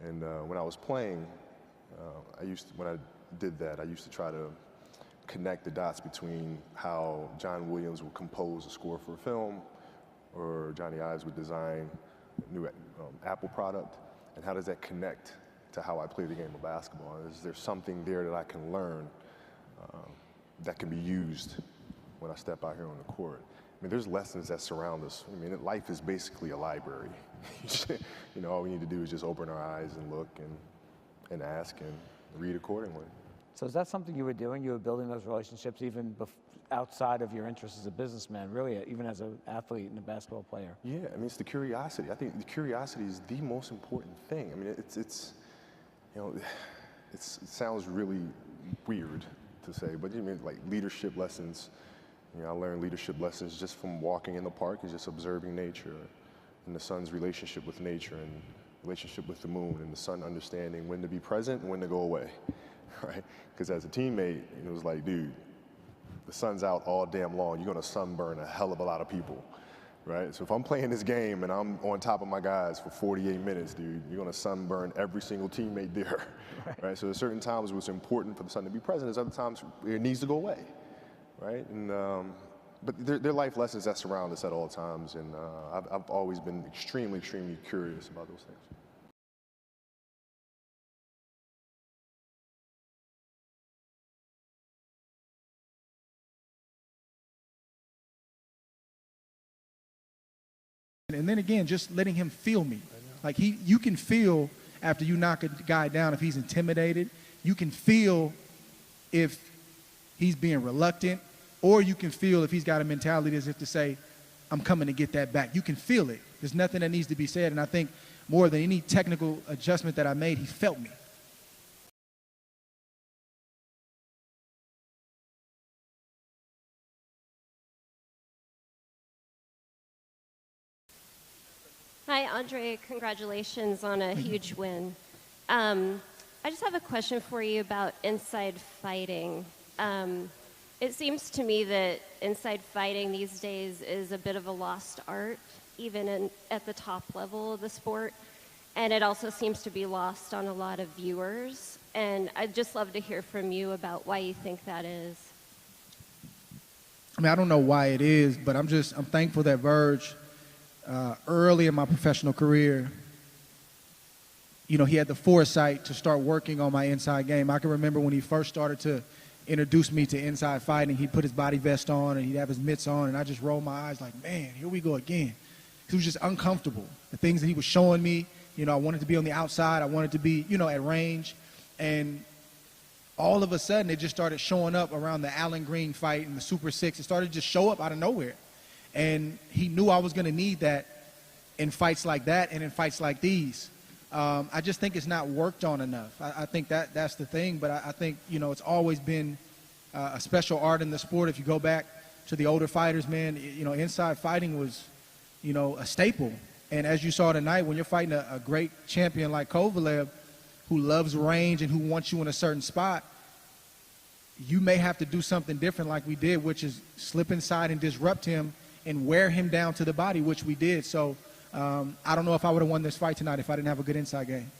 And when I was playing, when I did that, I used to try to connect the dots between how John Williams would compose a score for a film, or Johnny Ives would design a new Apple product, and how does that connect to how I play the game of basketball? Is there something there that I can learn that can be used when I step out here on the court? I mean, there's lessons that surround us. I mean, life is basically a library. You know, all we need to do is just open our eyes and look and ask and read accordingly. So is that something you were doing? You were building those relationships even outside of your interests as a businessman, really, even as an athlete and a basketball player? Yeah, I mean, it's the curiosity. I think the curiosity is the most important thing. I mean, it's you know, it sounds really weird to say, but you mean like leadership lessons. You know, I learned leadership lessons just from walking in the park and just observing nature, and the sun's relationship with nature, and relationship with the moon, and the sun understanding when to be present and when to go away, right? Because as a teammate, it was like, dude, the sun's out all damn long. You're gonna sunburn a hell of a lot of people, right? So if I'm playing this game and I'm on top of my guys for 48 minutes, dude, you're gonna sunburn every single teammate there, right? So there's certain times where it's important for the sun to be present. There's other times it needs to go away, right? And but they're life lessons that surround us at all times, and I've always been extremely, extremely curious about those things. And then again, just letting him feel me. Like you can feel after you knock a guy down if he's intimidated. You can feel if he's being reluctant, or you can feel if he's got a mentality as if to say, I'm coming to get that back. You can feel it. There's nothing that needs to be said. And I think more than any technical adjustment that I made, he felt me. Hi, Andre. Congratulations on a huge win. I just have a question for you about inside fighting. It seems to me that inside fighting these days is a bit of a lost art, even at the top level of the sport. And it also seems to be lost on a lot of viewers. And I'd just love to hear from you about why you think that is. I mean, I don't know why it is, but I'm thankful that Verge, early in my professional career, you know, he had the foresight to start working on my inside game. I can remember when he first started to introduce me to inside fighting, he'd put his body vest on and he'd have his mitts on, and I just rolled my eyes like, man, here we go again. He was just uncomfortable. The things that he was showing me, you know, I wanted to be on the outside. I wanted to be, you know, at range. And all of a sudden, it just started showing up around the Allen Green fight and the Super Six. It started to just show up out of nowhere. And he knew I was going to need that in fights like that and in fights like these. I just think it's not worked on enough. I think that's the thing, but I think, you know, it's always been a special art in the sport. If you go back to the older fighters, man, you know, inside fighting was, you know, a staple. And as you saw tonight, when you're fighting a great champion like Kovalev, who loves range and who wants you in a certain spot, you may have to do something different like we did, which is slip inside and disrupt him and wear him down to the body, which we did. So I don't know if I would have won this fight tonight if I didn't have a good inside game.